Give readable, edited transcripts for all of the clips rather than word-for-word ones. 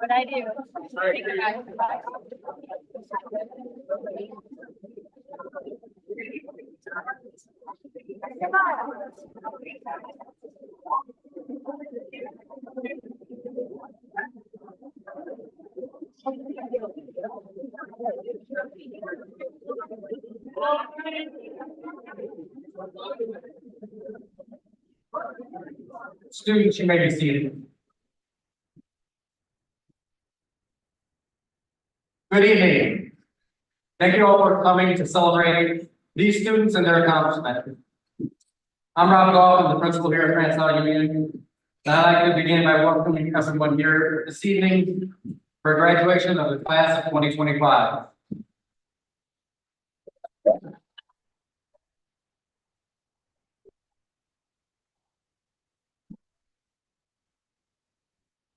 What I do. Students, you may be seated. Good evening. Thank you all for coming to celebrate these students and their accomplishment. I'm Rob Goff, I'm the principal here at Transcend Union. And I'd like to begin by welcoming everyone here this evening for graduation of the class of 2025.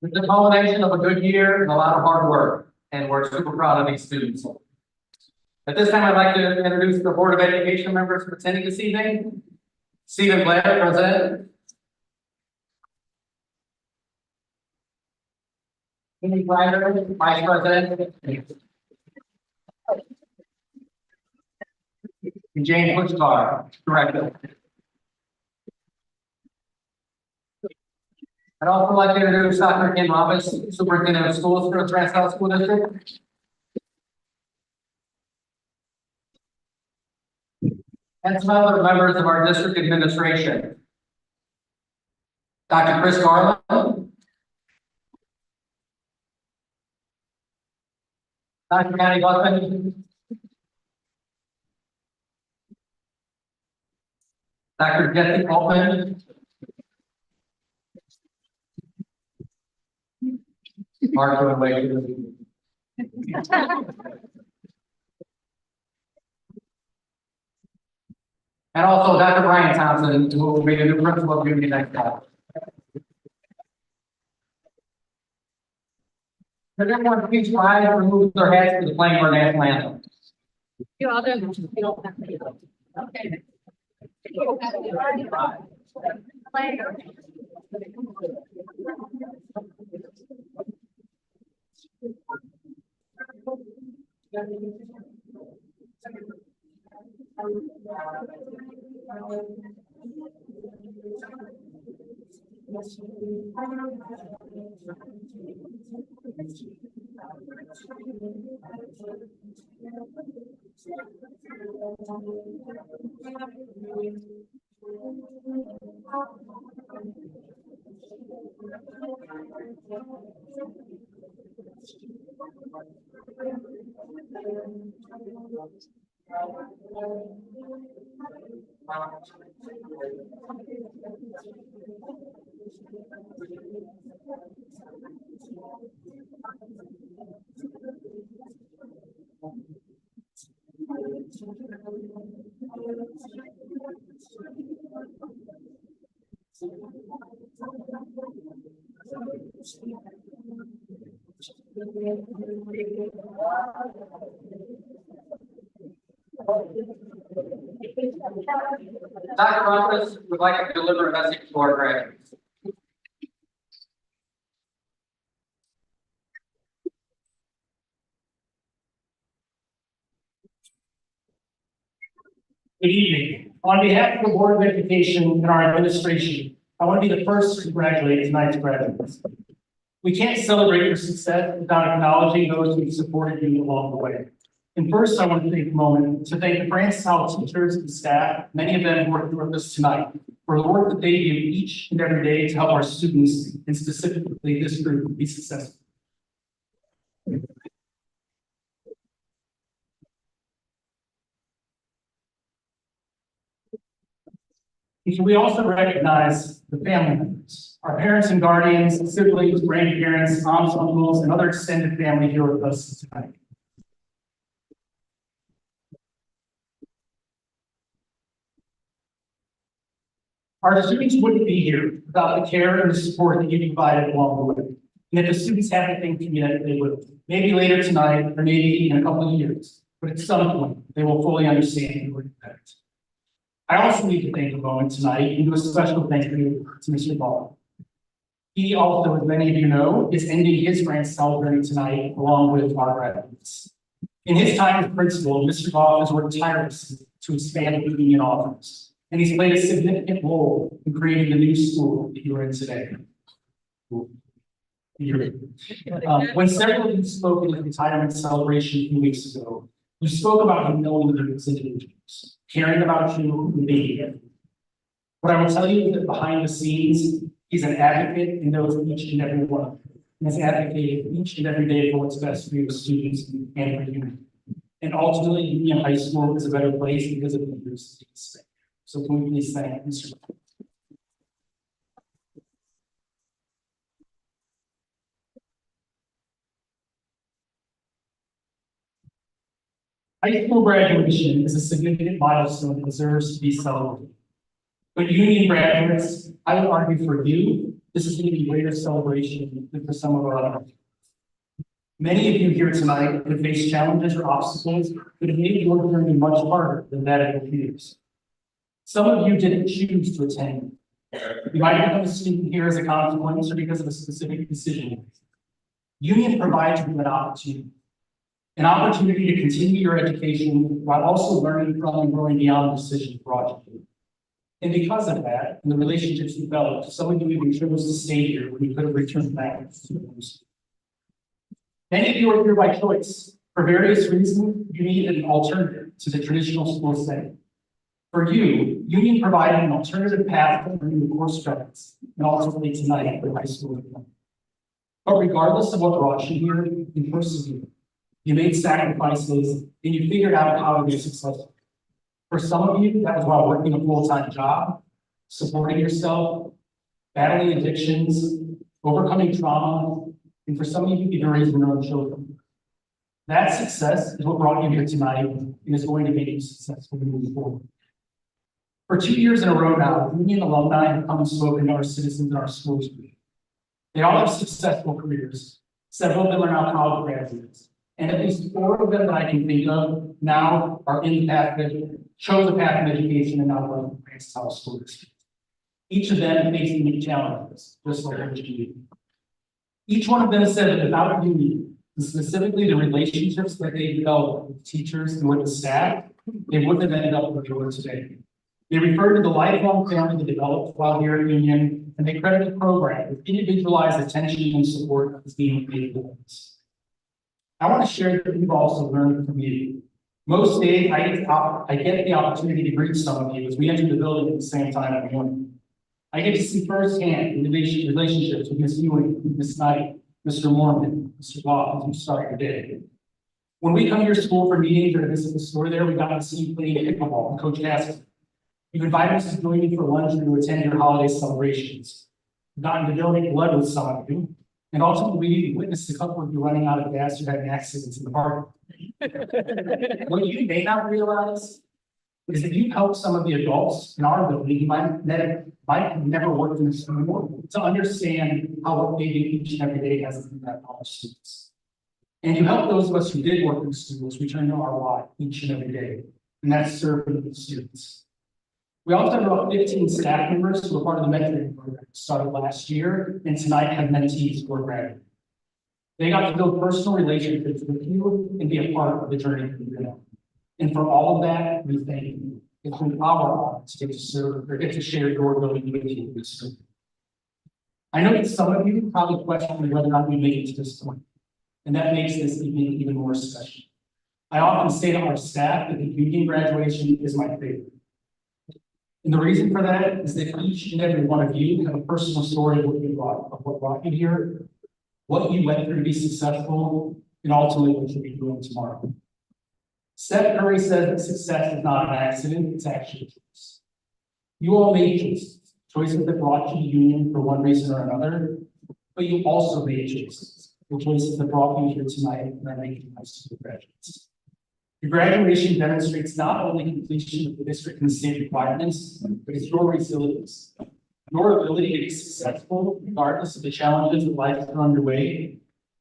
It's the culmination of a good year and a lot of hard work, and we're super proud of these students. At this time, I'd like to introduce the Board of Education members attending this evening. Stephen Blair, President. Amy Ryder, Vice President. And James Wichtar, Director. I'd also like to introduce Dr. Ken Robbins, Superintendent of Schools for the Transcend School District. And some other members of our district administration. Dr. Chris Garland. Dr. Patty Buckman. Dr. Jesse Altman. Mark and also Dr. Brian Thompson, who will be the new principal of Union next fall. Could everyone please rise and remove their hats for the playing of our national anthem? You all do. You don't have to. Okay. Dr. Robbins would like to deliver a message to our graduates. Good evening. On behalf of the Board of Education and our administration, I want to be the first to congratulate tonight's graduates. We can't celebrate your success without acknowledging those who supported you along the way. And first, I want to take a moment to thank the Francis Howell teachers and staff, many of them working with us tonight, for the work that they do each and every day to help our students, and specifically this group, be successful. And we also recognize the family members, our parents and guardians, siblings, grandparents, aunts, uncles, and other extended family here with us tonight. Our students wouldn't be here without the care and the support that you provided along the way. And if the students have anything to you, they will. Maybe later tonight, or maybe in a couple of years, but at some point, they will fully understand your impact. I also need to take a moment tonight and do a special thank you to Mr. Ball. He also, as many of you know, is ending his Francis Howell journey tonight along with our graduates. In his time as principal, Mr. Ball has worked tirelessly to expand the union offerings, and he's played a significant role in creating the new school that you're in today. When several of you spoke at the retirement celebration a few weeks ago, you spoke about him knowing you as individuals, caring about you and being here. What I will tell you is that behind the scenes, he's an advocate and knows each and every one of you, and has advocated each and every day for what's best for your students and for you. And ultimately, Union High School is a better place because of the years that he spent. So can we please thank Mr. Ball? High school graduation is a significant milestone that deserves to be celebrated. But union graduates, I would argue for you, this is an even greater celebration than for some of our others. Many of you here tonight have faced challenges or obstacles that have made your journey much harder than that of your peers. Some of you didn't choose to attend. You might become a student here as a consequence or because of a specific decision. Union provides you an opportunity to continue your education while also learning from and growing beyond the decision brought you. And because of that, and the relationships developed, some of you even chose to stay here when you could have returned back to schools. Many of you are here by choice. For various reasons, you needed an alternative to the traditional school setting. For you, Union provided an alternative path for your course credits, and ultimately tonight for high school diploma. But regardless of what brought you here, you persevered. You made sacrifices, and you figured out how to be successful. For some of you, that was while working a full-time job, supporting yourself, battling addictions, overcoming trauma, and for some of you, even raising your own children. That success is what brought you here tonight and is going to make you successful moving forward. For 2 years in a row now, Union alumni have come and spoken to our citizens in our schools. They all have successful careers. Several of them are now college graduates. And at least 4 of them that I can think of now are in the path that chose the path of education and now run the Francis Howell School District. Each of them faced unique challenges, just like you. Each one of them said that without Union, and specifically the relationships that they developed with teachers and with the staff, they wouldn't have ended up where they were today. They referred to the lifelong family they developed while here at Union, and they credit the program with individualized attention and support as being made for us. I want to share that we've also learned from you. Most days, I get the opportunity to greet some of you as we enter the building at the same time every morning. I get to see firsthand the relationships with Ms. Ewing, Ms. Knight, Mr. Mormon, Mr. Bob, as you start your day. When we come to your school for meetings or to visit the store there, we got to see you playing pickleball and Coach Haskell. You've invited us to join you for lunch and to attend your holiday celebrations. We've gotten to donate blood with some of you. And ultimately, we witnessed a couple of you running out of gas or having accidents in the park. What you may not realize is that you've helped some of the adults in our building who might have never worked in a school to understand how what they do each and every day has an impact on our students. And you help those of us who did work in schools return to our why each and every day, and that's serving the students. We also have about 15 staff members who are part of the mentoring program that started last year, and tonight have mentees who are graduating. They got to build personal relationships with you and be a part of the journey that you're on. And for all of that, we thank you. It's been our honor to get to serve or get to share your ability with you this week. I know that some of you probably question whether or not we made it to this point, and that makes this evening even more special. I often say to our staff that the union graduation is my favorite. And the reason for that is that each and every one of you have a personal story of what brought you here, what you went through to be successful, and ultimately what you'll be doing tomorrow. Steph Curry says that success is not an accident, it's actually a choice. You all made choices that brought you to union for one reason or another, but you also made choices, the choices that brought you here tonight and are making high school graduates. Your graduation demonstrates not only completion of the district and state requirements, but it's your resilience. Your ability to be successful regardless of the challenges of life that are underway,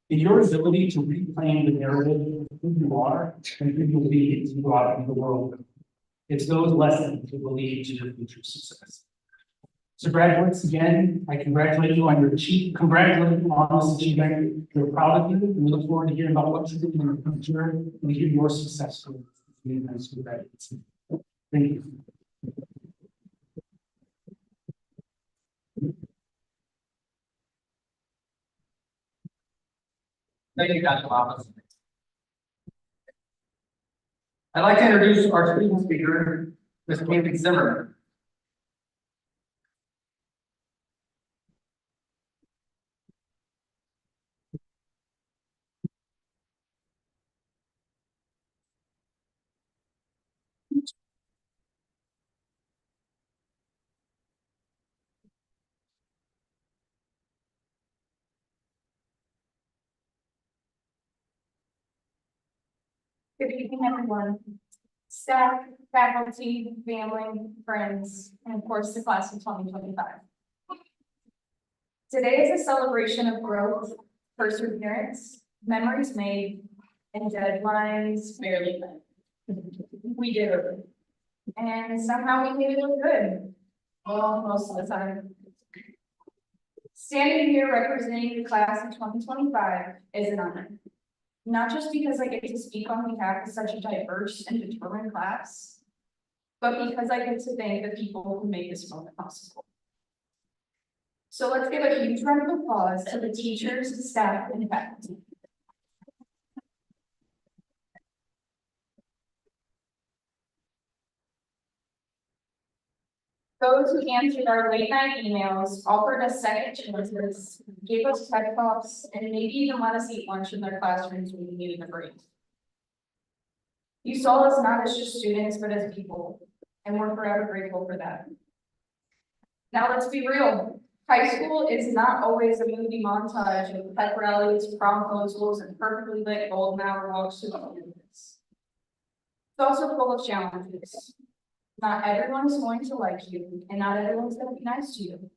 and your ability to reclaim the narrative of who you are and who you'll be as you go out into the world. It's those lessons that will lead to your future success. So graduates, again, I congratulate you on your this achievement. We're proud of you, and we look forward to hearing about what you're doing in the future and to hear your success stories in high school graduates. Thank you. Thank you, Dr. Lopez. I'd like to introduce our student speaker, Ms. Candy Zimmerman. Good evening, everyone. Staff, faculty, family, friends, and of course, the class of 2025. Today is a celebration of growth, perseverance, memories made, and deadlines barely met. We did it. And somehow we made it look good. Well, most of the time. Standing here representing the class of 2025 is an honor. Not just because I get to speak on behalf of such a diverse and determined class, but because I get to thank the people who made this moment possible. So let's give a huge round of applause to the teachers, staff, and faculty. Those who answered our late night emails, offered us second chances, gave us TED Talks, and maybe even let us eat lunch in their classrooms when we needed a break. You saw us not as just students, but as people, and we're forever grateful for that. Now let's be real. High school is not always a movie montage of pep rallies, prom proposals, and perfectly lit golden hour walks to the campus. It's also full of challenges. Not everyone is going to like you, and not everyone's going to be nice to you.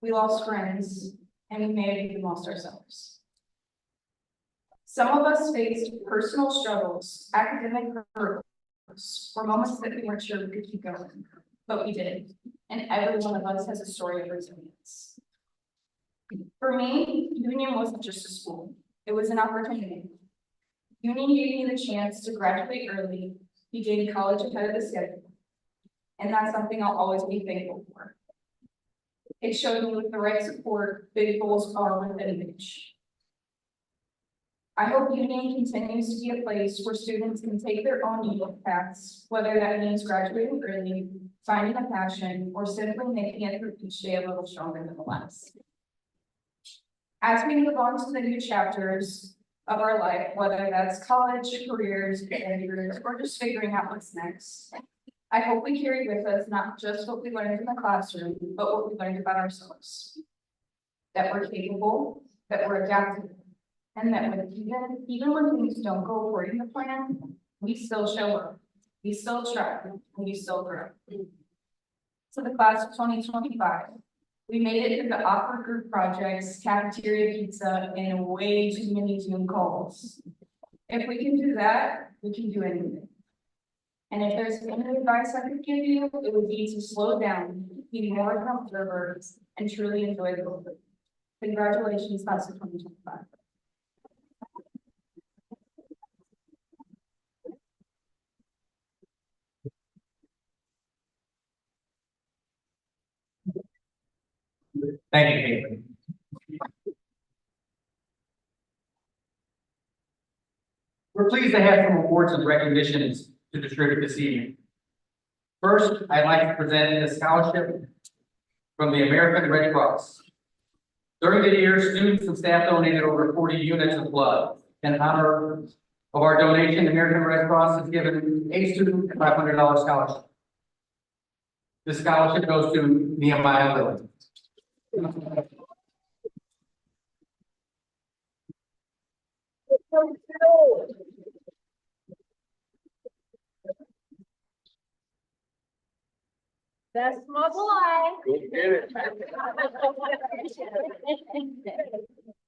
We lost friends, and we may have even lost ourselves. Some of us faced personal struggles, academic hurdles, or moments that we weren't sure we could keep going, but we did. And every one of us has a story of resilience. For me, union wasn't just a school, it was an opportunity. Union gave me the chance to graduate early, begin college ahead of the schedule. And that's something I'll always be thankful for. It showed me with the right support, big goals are within reach. I hope Union continues to be a place where students can take their own unique paths, whether that means graduating early, finding a passion, or simply making it through each day a little stronger than the last. As we move on to the new chapters of our life, whether that's college, careers, careers, or just figuring out what's next, I hope we carry with us not just what we learned in the classroom, but what we learned about ourselves. That we're capable, that we're adaptable, and that even when things don't go according to plan, we still show up, we still try, and we still grow. To the class of 2025, we made it through the awkward group projects, cafeteria pizza, and way too many Zoom calls. If we can do that, we can do anything. And if there's any advice I could give you, it would be to slow down, be more of an observer, and truly enjoy the moment. Congratulations, class of 2025. Thank you, Caitlin. We're pleased to have some awards and recognitions to distribute this evening. First, I'd like to present a scholarship from the American Red Cross. During the year, students and staff donated over 40 units of blood. In honor of our donation, the American Red Cross has given a student a $500 scholarship. This scholarship goes to Nehemiah Lilly. That's my boy. Go get it.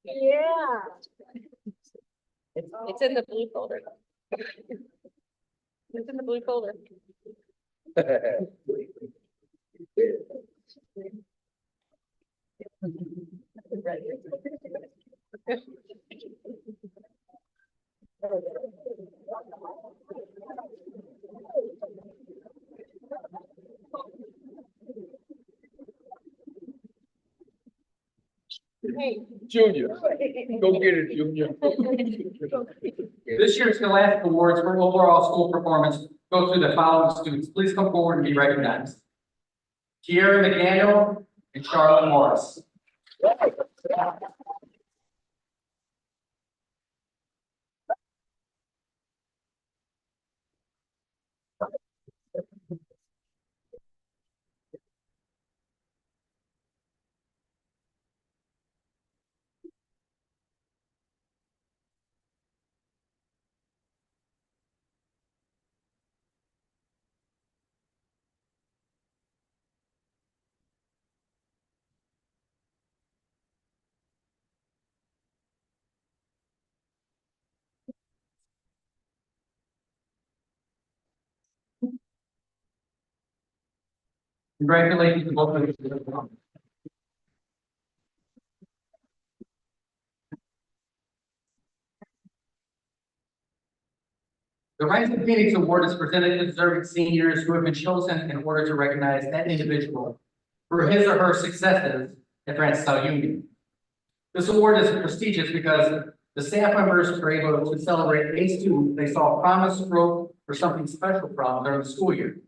Yeah. It's in the blue folder. It's in the blue folder. Hey. Junior, go get it, Junior. This year's Scholastic Awards for overall school performance go to the following students. Please come forward and be recognized. Kiera McDaniel and Charlotte Morris. Congratulations to both of you. The Rise of Phoenix Award is presented to deserving seniors who have been chosen in order to recognize that individual for his or her successes at Francis Union. This award is prestigious because the staff members are able to celebrate a student they saw promise, growth, or something special from during the school year.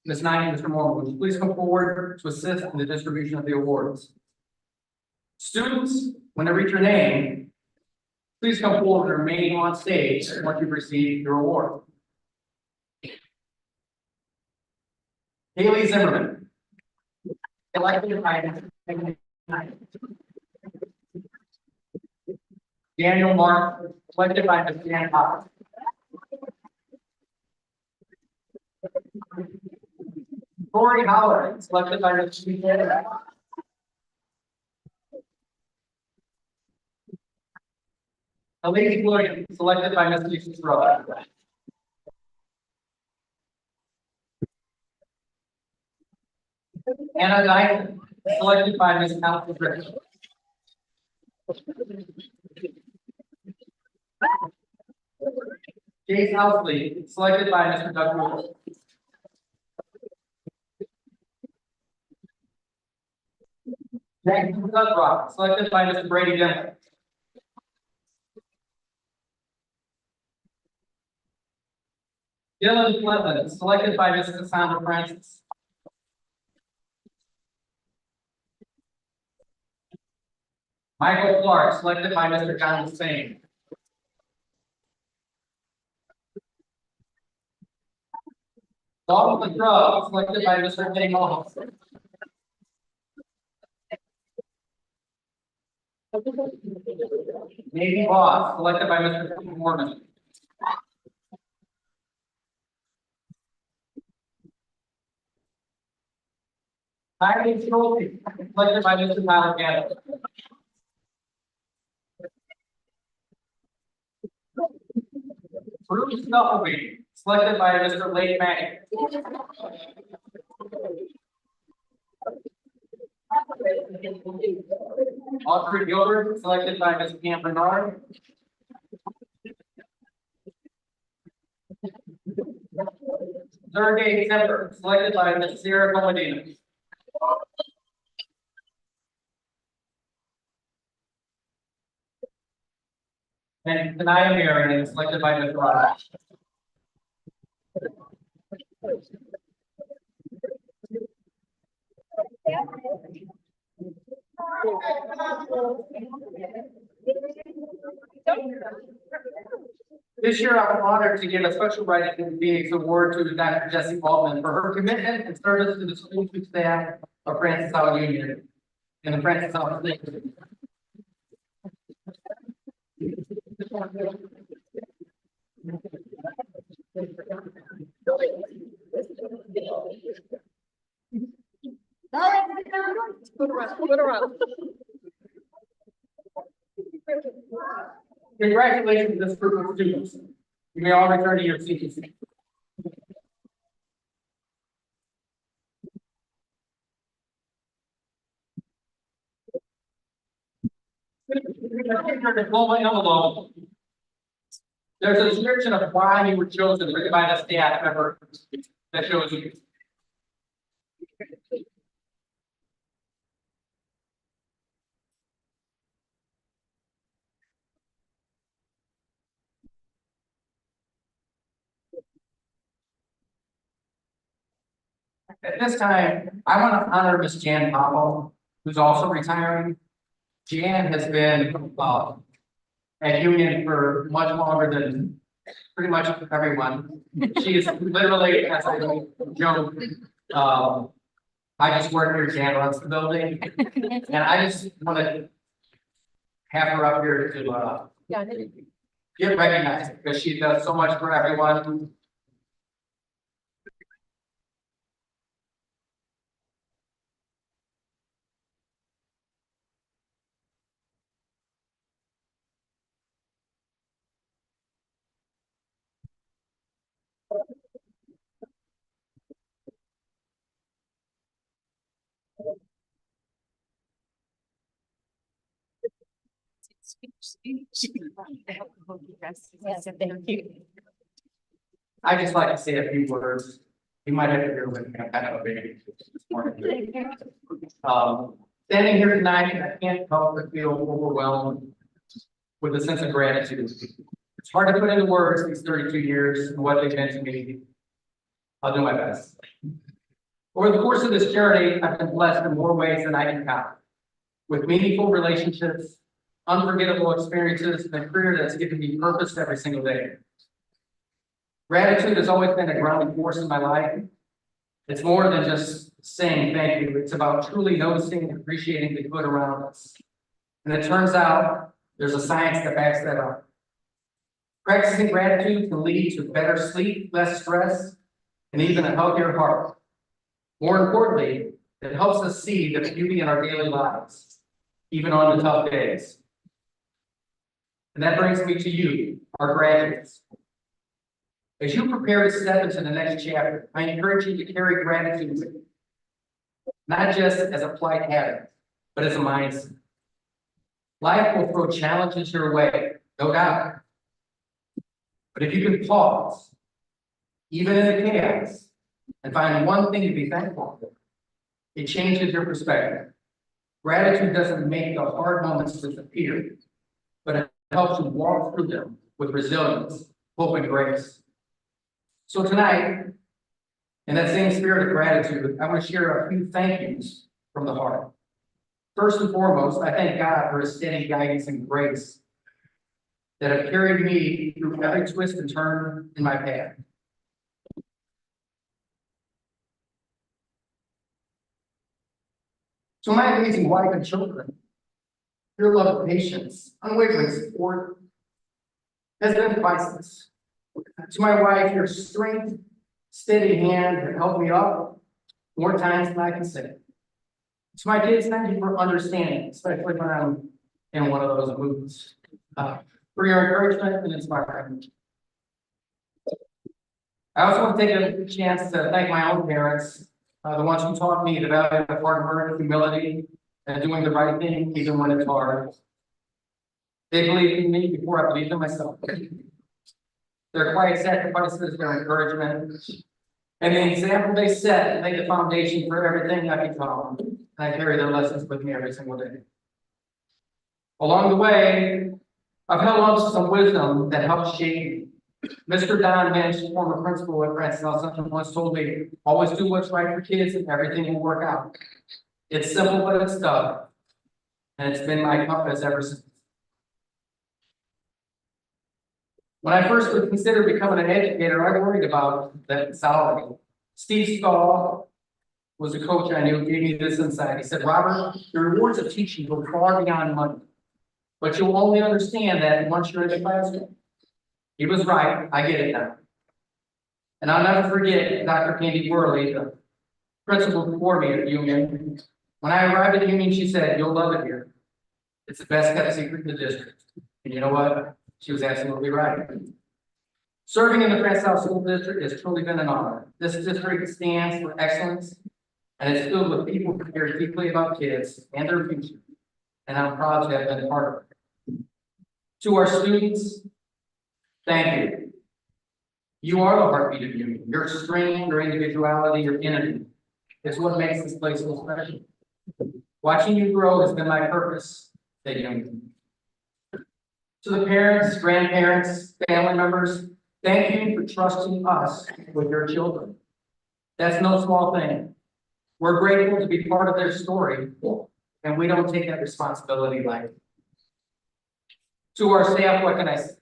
Ms. Knight and Mr. Moore, would you please come forward to assist in the distribution of the awards? Students, when they reach your name, please come forward and remain on stage once you've received your award. Haley Zimmerman. Elected by Daniel Mark, elected by Ms. Dan Hopper. Corey Howell, selected by Ms. Steve. Elise Williams, selected by Ms. Lisa Stroh. Anna Dyson, selected by Ms. Alison Rich. Jace Housley, selected by Mr. Doug Lewis. Jackson Sudrock, selected by Mr. Brady Dimmer. Dylan Cleveland, selected by Ms. Cassandra Francis. Michael Clark, selected by Mr. John Spain. Dalton McGraw, selected by Mr. Kenny Mohawk. Navy Boss, selected by Mr. Morgan. Heidi Schulte, selected by Mr. Tyler Gaddis. Bruce Knuckleby, selected by Mr. Lake Manning. Audrey Gilbert, selected by Ms. Pam Bernard. Sergey Semper, selected by Ms. Sarah Comodino. And Kanaya Marion, selected by Mr. Rogers. This year, I'm honored to give a special Rising Phoenix Award to Dr. Jessie Altman for her commitment and service to the school staff of Francis Howell Union and the Francis Howell State. Congratulations to this group of students. You may all return to your seats. Diploma envelope. There's a description of why you were chosen written by the staff member that shows you. At this time, I want to honor Miss Jan Howell, who's also retiring. Jan has been at Union for much longer than pretty much everyone. She is literally, as I joke, I just work here, Jan runs the building. And I just want to have her up here to get recognized because she does so much for everyone. Thank you. I just like to say a few words. You might have to hear with me, I'm kind of a baby this morning. Standing here tonight, I can't help but feel overwhelmed with a sense of gratitude. It's hard to put into words these 32 years and what they've meant to me. I'll do my best. Over the course of this journey, I've been blessed in more ways than I can count, with meaningful relationships, unforgettable experiences, and a career that's given me purpose every single day. Gratitude has always been a grounding force in my life. It's more than just saying thank you. It's about truly noticing and appreciating the good around us. And it turns out there's a science that backs that up. Practicing gratitude can lead to better sleep, less stress, and even a healthier heart. More importantly, it helps us see the beauty in our daily lives, even on the tough days. And that brings me to you, our graduates. As you prepare to step into the next chapter, I encourage you to carry gratitude with you, not just as a polite habit, but as a mindset. Life will throw challenges your way, no doubt. But if you can pause, even in the chaos, and find one thing to be thankful for, it changes your perspective. Gratitude doesn't make the hard moments disappear, but it helps you walk through them with resilience, hope, and grace. So tonight, in that same spirit of gratitude, I want to share a few thank yous from the heart. First and foremost, I thank God for his steady guidance and grace that have carried me through every twist and turn in my path. To my amazing wife and children, your love, patience, unwavering support has been priceless. To my wife, your strength, steady hand have helped me up more times than I can say. To my kids, thank you for understanding, especially when I'm in one of those moods, for your encouragement and inspiration. I also want to take a chance to thank my own parents, the ones who taught me the value of hard work, humility, and doing the right thing even when it's hard. They believed in me before I believed in myself. Their quiet sacrifices, their encouragement, and the example they set laid the foundation for everything I become. And I carry their lessons with me every single day. Along the way, I've held on to some wisdom that helped shape me. Mr. Don Mensch, former principal at Francis L. Central, once told me, always do what's right for kids and everything will work out. It's simple, but it's tough. And it's been my compass ever since. When I first considered becoming an educator, I worried about that salary. Steve Stahl was a coach I knew, gave me this insight. He said, Robert, the rewards of teaching go far beyond money, but you'll only understand that once you're in the classroom. He was right. I get it now. And I'll never forget Dr. Candy Worley, the principal before me at Union. When I arrived at Union, she said, you'll love it here. It's the best kept secret in the district. And you know what? She was absolutely right. Serving in the Francis Howell School District has truly been an honor. This district stands for excellence, and it's filled with people who care deeply about kids and their future. And I'm proud to have been part of it. To our students, thank you. You are the heartbeat of Union. Your strength, your individuality, your energy is what makes this place so special. Watching you grow has been my purpose at Union. To the parents, grandparents, family members, thank you for trusting us with your children. That's no small thing. We're grateful to be part of their story, and we don't take that responsibility lightly. To our staff, what can I say?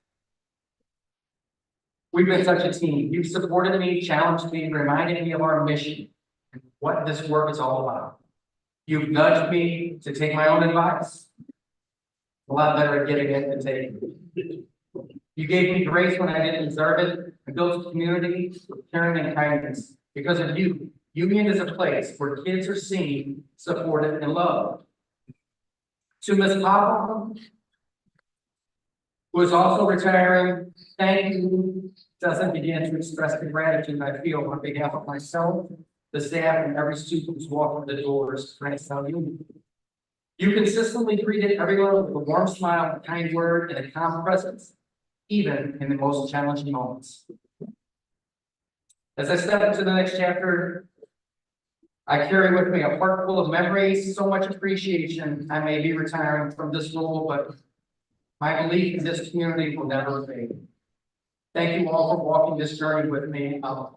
We've been such a team. You've supported me, challenged me, reminded me of our mission and what this work is all about. You've nudged me to take my own advice. A lot better at giving it than taking it. You gave me grace when I didn't deserve it, and built a community with caring and kindness. Because of you, Union is a place where kids are seen, supported, and loved. To Ms. Papa, who is also retiring, thank you. Doesn't begin to express the gratitude I feel on behalf of myself, the staff, and every student who's walking the doors to Francis Howell Union. You consistently greeted everyone with a warm smile, a kind word, and a calm presence, even in the most challenging moments. As I step into the next chapter, I carry with me a heart full of memories, so much appreciation. I may be retiring from this role, but my belief in this community will never fade. Thank you all for walking this journey with me. I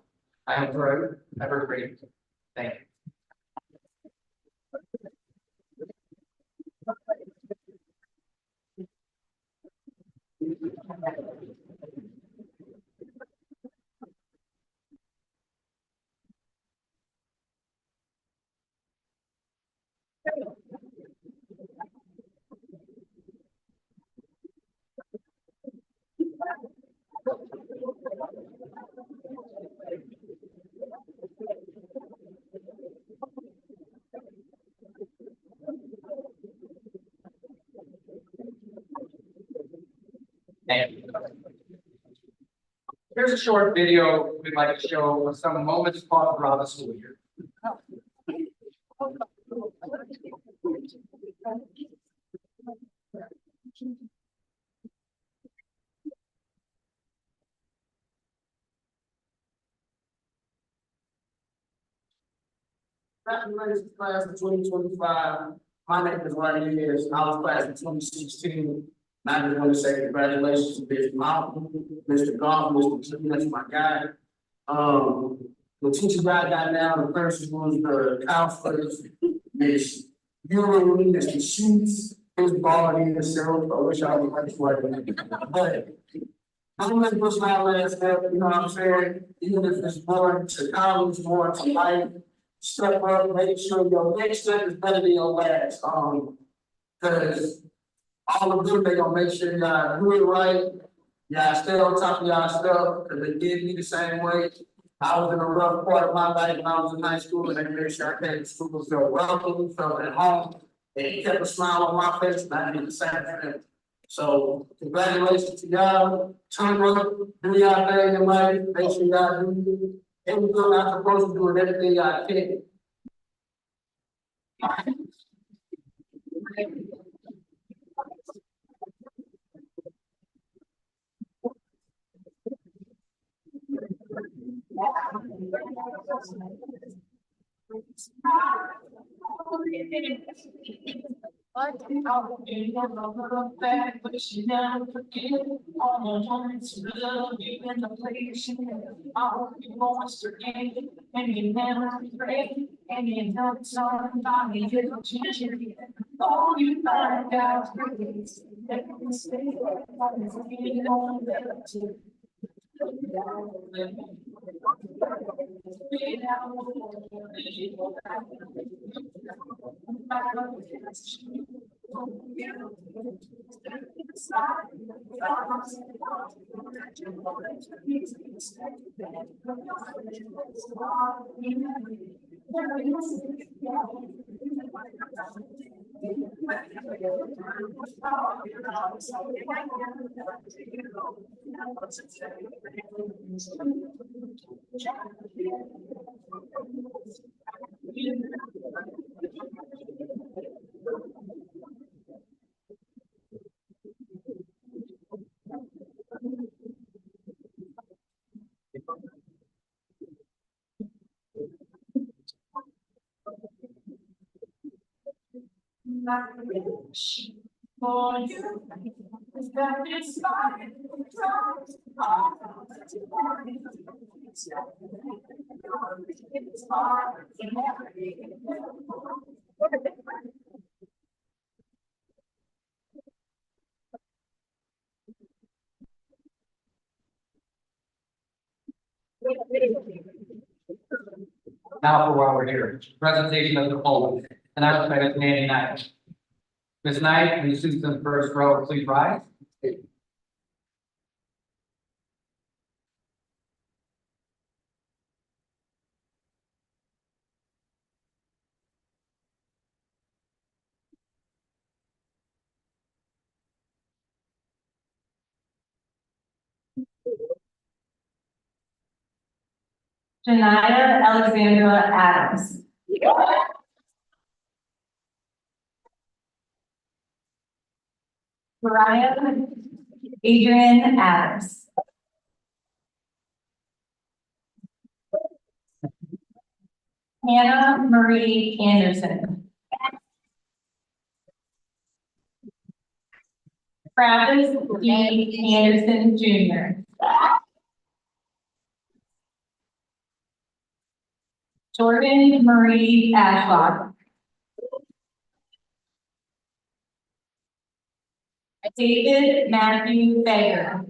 am forever grateful. Thank you. Thank you. Here's a short video we'd like to show of some moments taught throughout the school year. Congratulations, class of 2025. My name is Ryan Ayers. I was class of 2016. And I just want to say congratulations to Mr. Malcolm, Mr. Goff, Mr. Jim, that's my guy. The teachers I got now, the principals, the counselors, Miss Bureau, Mr. Sheets, his body, the self. I wish I was much like but I'm gonna push my last step, you know what I'm saying? Even if it's more to college, more to life. Step up, make sure your next step is better than your last. Cause all of them, they gonna make sure y'all do it right. Y'all stay on top of y'all stuff, cause they did me the same way. I was in a rough part of my life when I was in high school, and they made sure I came to school, felt welcome, felt at home. And kept a smile on my face, and I did the same thing. So congratulations to y'all. Turn up, do y'all thing in life, make sure y'all do everything y'all supposed to do and everything y'all can. I'll be your back, but she never forget all the times you love you and the place you never. I'll be always forget, and you never regret, and you know it's all about me. You'll change it. All you find out is that you stay on that too. For you, is that it's fine. Now for why we're here, presentation of the poll, announced by Ms. Mandy Knight. Ms. Knight and the students in the first row, please rise. Janaya Alexandra Adams. Brian Adrian Adams. Hannah Marie Anderson. Travis D. Anderson Jr. Jordan Marie Ashlock. David Matthew Baker.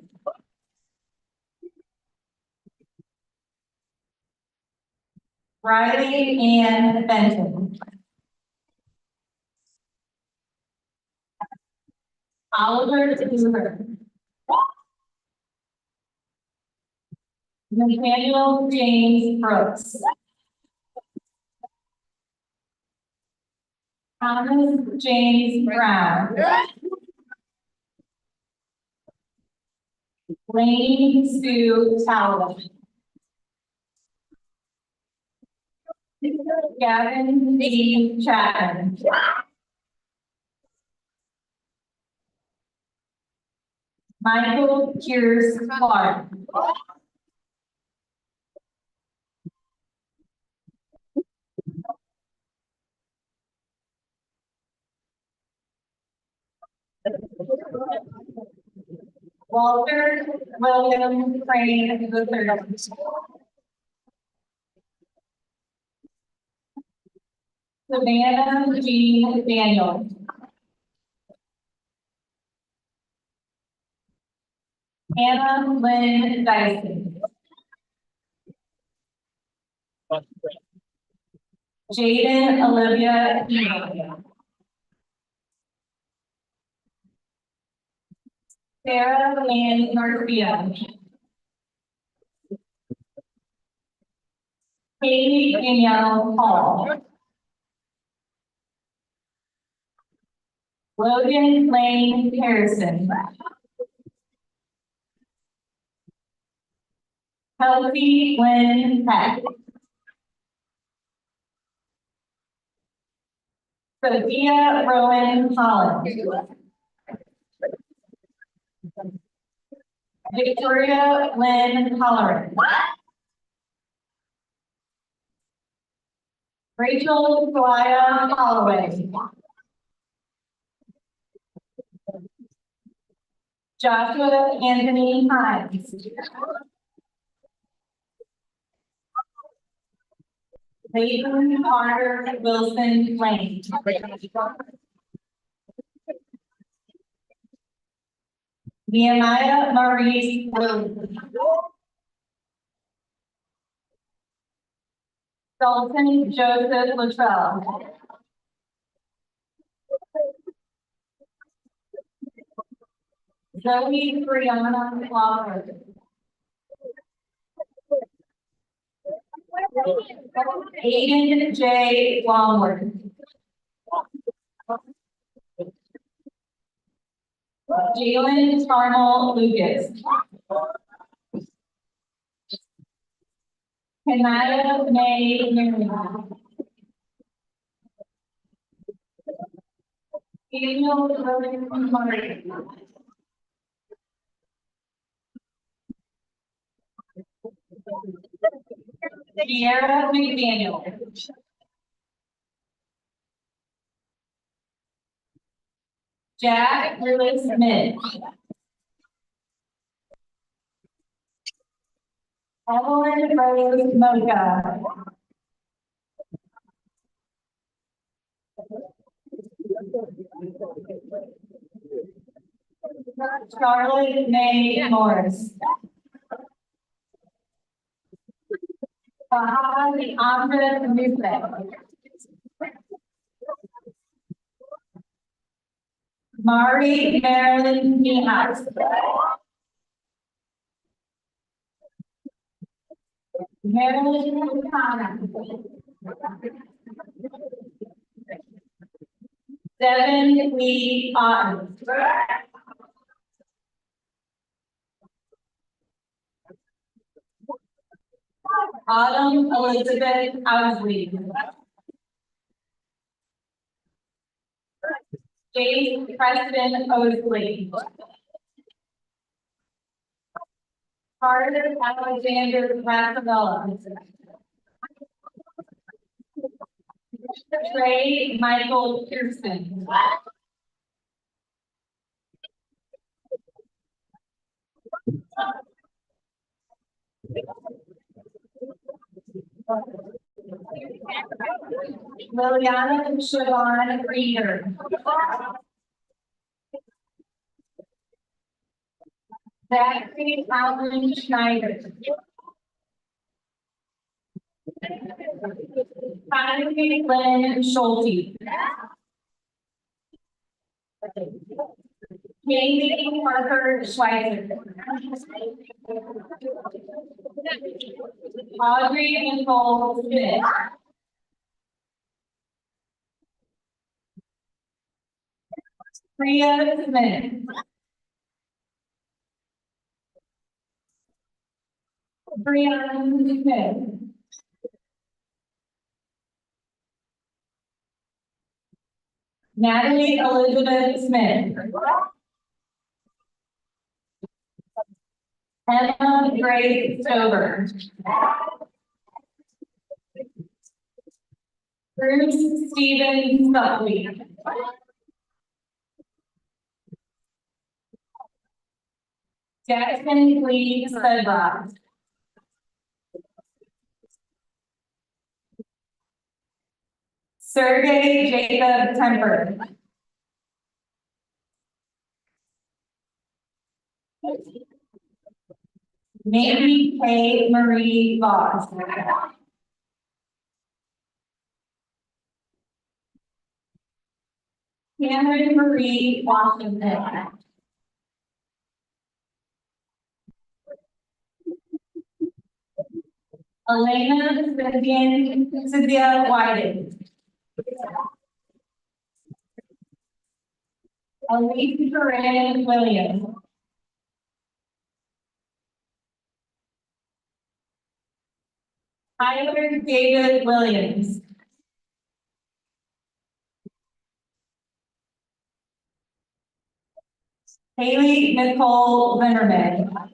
Riley Ann Benton. Oliver Hoover. Nathaniel James Brooks. Thomas James Brown. Lane Sue Talbot. Gavin D. Chapman. Michael Kears Clark. Walter William Crane III. Savannah Jean Daniel. Anna Lynn Dyson. Jaden Olivia Eagle. Sarah Lynn Garcia. Katie Danielle Hall. Logan Lane Harrison. Kelsey Lynn Peck. Sophia Rowan Holland. Victoria Lynn Holleran. Rachel Toya Holloway. Joshua Anthony Hines. Leighton Carter Wilson Lane. Nehemiah Maurice Williams. Dalton Joseph Luttrell. Zoe Brianna Lawler. Aiden J. Longworth. Jalen Tarnell Lucas. Kanaya May Miriam. Daniel William Murray. Sierra McDaniel. Jack Lewis Smith. Evelyn Rose Mocha. Charlotte May Morris. Fahad Amjad Mufle. Mari Marilyn Mihas. Marilyn O'Connor. Devin Lee Otten. Autumn Elizabeth Owsley. James Preston Oakley. Carter Alexander Rasavella. Trey Michael Pearson. Liliana Siobhan Reader. Zachary Alvin Schneider. Connie Lynn Schulte. Katie Parker Schweitzer. Audrey Nicole Smith. Priya Smith. Brianna Smith. Natalie Elizabeth Smith. Emma Grace Stover. Bruce Stephen Sutley. Jackson Lee Sedrock. Sergey Jacob Temper. Maybe K. Marie Voss. Cameron Marie Washington. Elena Cynthia Whiting. Elise Corinne Williams. Tyler David Williams. Haley Nicole Linderman.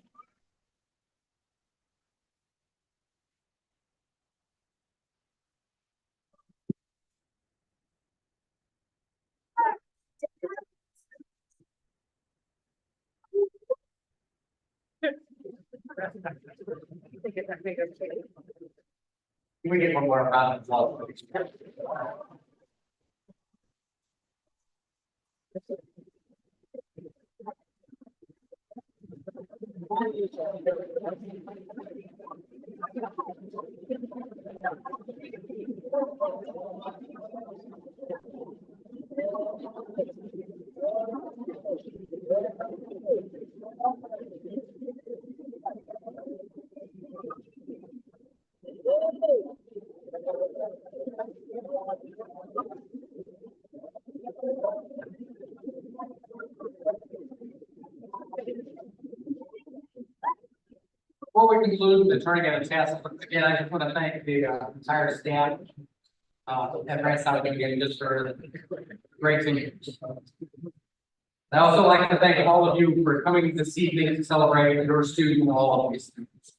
Can we get one more round of applause, please? Before we conclude the turning of the task, again, I just want to thank the entire staff at Grant South again just for the great thing. I also like to thank all of you for coming this evening to celebrate your student and all of these students.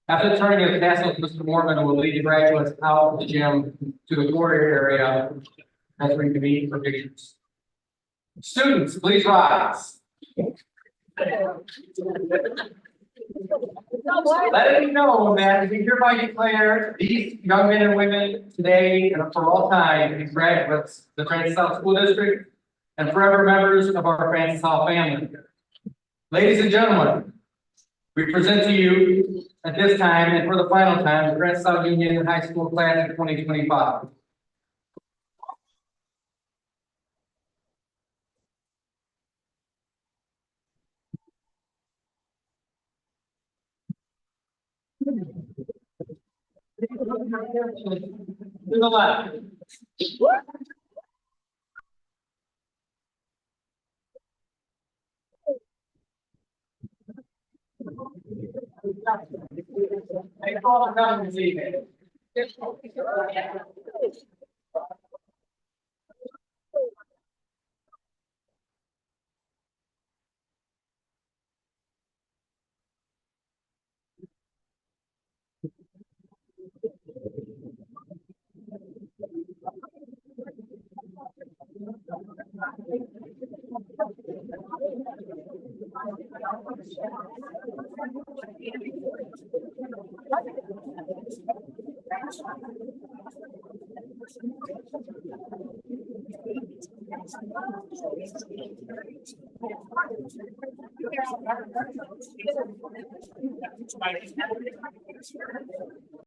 After the turning of the tassels, Mr. Mormon will lead the graduates out of the gym to the foyer area as we convene for pictures. Students, please rise. Let me know that we hereby declare these young men and women today and for all time as graduates of the Francis Howell School District and forever members of our Francis Howell family. Ladies and gentlemen, we present to you at this time and for the final time the Francis Howell Union High School Class of 2025. To the left. Thank you all for coming this evening.